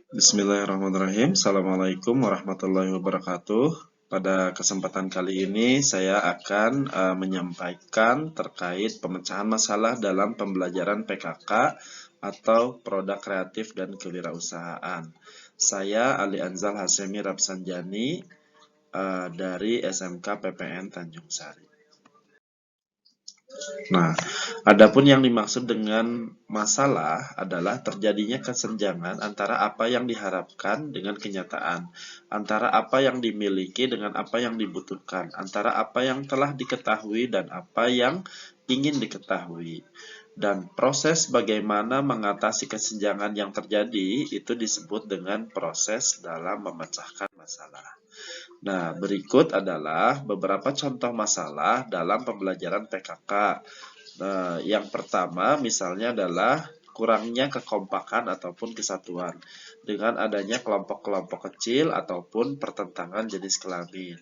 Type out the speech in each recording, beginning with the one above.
Bismillahirrahmanirrahim. Assalamualaikum warahmatullahi wabarakatuh. Pada kesempatan kali ini saya akan menyampaikan terkait pemecahan masalah dalam pembelajaran PKK atau produk kreatif dan kewirausahaan. Saya Ali Anzal Hasemi Rapsanjani dari SMK PPN Tanjung Sari. Nah, adapun yang dimaksud dengan masalah adalah terjadinya kesenjangan antara apa yang diharapkan dengan kenyataan, antara apa yang dimiliki dengan apa yang dibutuhkan, antara apa yang telah diketahui dan apa yang ingin diketahui. Dan proses bagaimana mengatasi kesenjangan yang terjadi itu disebut dengan proses dalam memecahkan masalah. Nah, berikut adalah beberapa contoh masalah dalam pembelajaran PKK. Nah, yang pertama misalnya adalah kurangnya kekompakan ataupun kesatuan dengan adanya kelompok-kelompok kecil ataupun pertentangan jenis kelamin.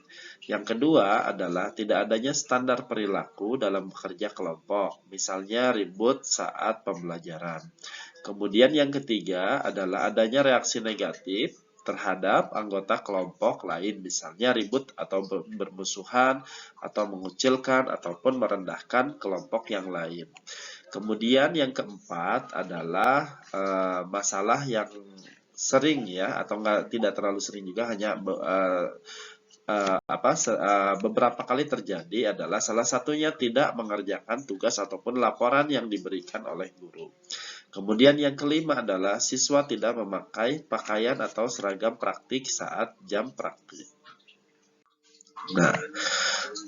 Yang kedua adalah tidak adanya standar perilaku dalam bekerja kelompok, misalnya ribut saat pembelajaran. Kemudian yang ketiga adalah adanya reaksi negatif terhadap anggota kelompok lain, misalnya ribut atau bermusuhan, atau mengucilkan, ataupun merendahkan kelompok yang lain. Kemudian yang keempat adalah masalah yang sering ya, atau tidak terlalu sering juga, hanya beberapa kali terjadi adalah salah satunya tidak mengerjakan tugas ataupun laporan yang diberikan oleh guru. Kemudian yang kelima adalah siswa tidak memakai pakaian atau seragam praktik saat jam praktik. Nah,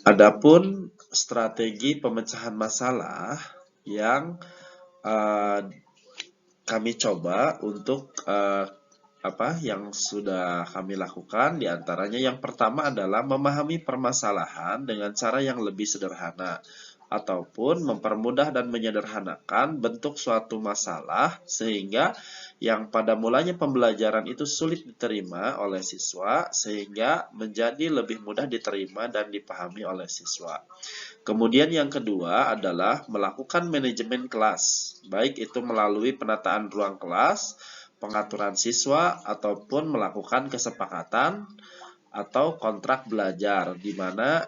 adapun strategi pemecahan masalah yang kami coba untuk yang sudah kami lakukan, diantaranya yang pertama adalah memahami permasalahan dengan cara yang lebih sederhana, ataupun mempermudah dan menyederhanakan bentuk suatu masalah sehingga yang pada mulanya pembelajaran itu sulit diterima oleh siswa sehingga menjadi lebih mudah diterima dan dipahami oleh siswa. Kemudian yang kedua adalah melakukan manajemen kelas, baik itu melalui penataan ruang kelas, pengaturan siswa, ataupun melakukan kesepakatan atau kontrak belajar, di mana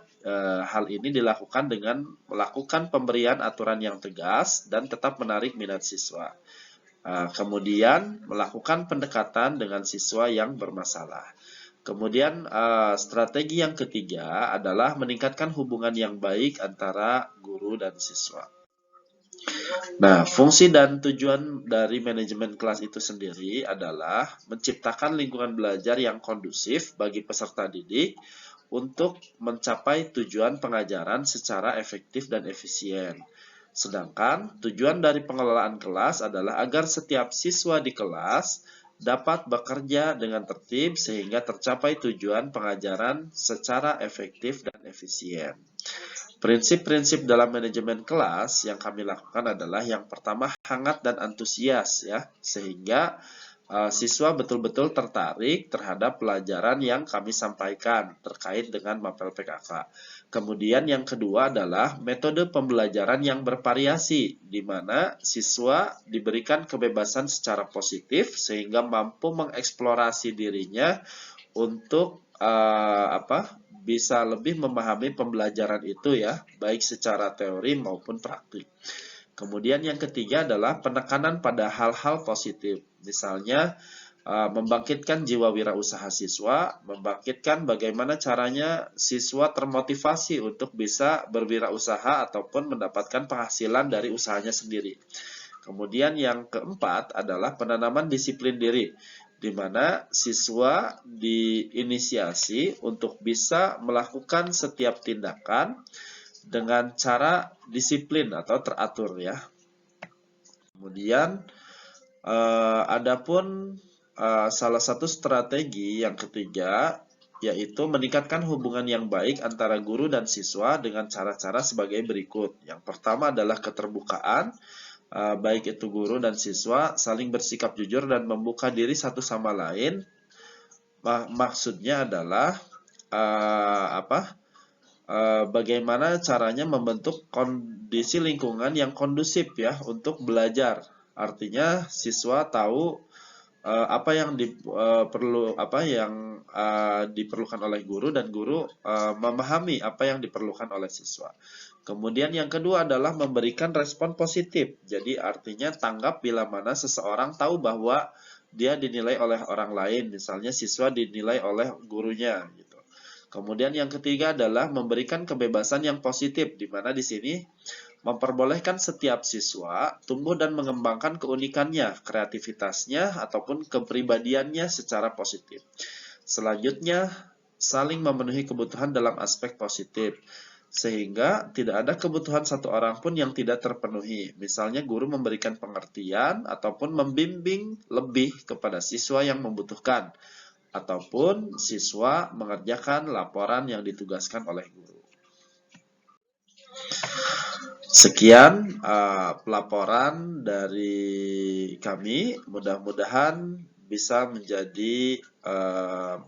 hal ini dilakukan dengan melakukan pemberian aturan yang tegas dan tetap menarik minat siswa. Kemudian melakukan pendekatan dengan siswa yang bermasalah. Kemudian strategi yang ketiga adalah meningkatkan hubungan yang baik antara guru dan siswa. Nah, fungsi dan tujuan dari manajemen kelas itu sendiri adalah menciptakan lingkungan belajar yang kondusif bagi peserta didik untuk mencapai tujuan pengajaran secara efektif dan efisien. Sedangkan tujuan dari pengelolaan kelas adalah agar setiap siswa di kelas dapat bekerja dengan tertib sehingga tercapai tujuan pengajaran secara efektif dan efisien. Prinsip-prinsip dalam manajemen kelas yang kami lakukan adalah yang pertama hangat dan antusias ya, sehingga siswa betul-betul tertarik terhadap pelajaran yang kami sampaikan terkait dengan mapel PKK. Kemudian yang kedua adalah metode pembelajaran yang bervariasi, di mana siswa diberikan kebebasan secara positif sehingga mampu mengeksplorasi dirinya untuk bisa lebih memahami pembelajaran itu ya, baik secara teori maupun praktik. Kemudian yang ketiga adalah penekanan pada hal-hal positif, misalnya membangkitkan jiwa wirausaha siswa, membangkitkan bagaimana caranya siswa termotivasi untuk bisa berwirausaha ataupun mendapatkan penghasilan dari usahanya sendiri. Kemudian yang keempat adalah penanaman disiplin diri, di mana siswa diinisiasi untuk bisa melakukan setiap tindakan dengan cara disiplin atau teratur ya. Kemudian adapun salah satu strategi yang ketiga yaitu meningkatkan hubungan yang baik antara guru dan siswa dengan cara-cara sebagai berikut. Yang pertama adalah keterbukaan, baik itu guru dan siswa saling bersikap jujur dan membuka diri satu sama lain. Maksudnya adalah bagaimana caranya membentuk kondisi lingkungan yang kondusif ya untuk belajar. Artinya siswa tahu diperlukan oleh guru, dan guru memahami apa yang diperlukan oleh siswa. Kemudian yang kedua adalah memberikan respon positif. Jadi artinya tanggap bila mana seseorang tahu bahwa dia dinilai oleh orang lain, misalnya siswa dinilai oleh gurunya gitu. Kemudian yang ketiga adalah memberikan kebebasan yang positif, di mana di sini memperbolehkan setiap siswa tumbuh dan mengembangkan keunikannya, kreativitasnya, ataupun kepribadiannya secara positif. Selanjutnya, saling memenuhi kebutuhan dalam aspek positif, sehingga tidak ada kebutuhan satu orang pun yang tidak terpenuhi. Misalnya guru memberikan pengertian ataupun membimbing lebih kepada siswa yang membutuhkan, ataupun siswa mengerjakan laporan yang ditugaskan oleh guru. Sekian pelaporan dari kami, mudah-mudahan bisa menjadi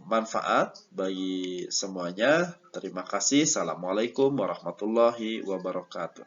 manfaat bagi semuanya. Terima kasih. Assalamualaikum warahmatullahi wabarakatuh.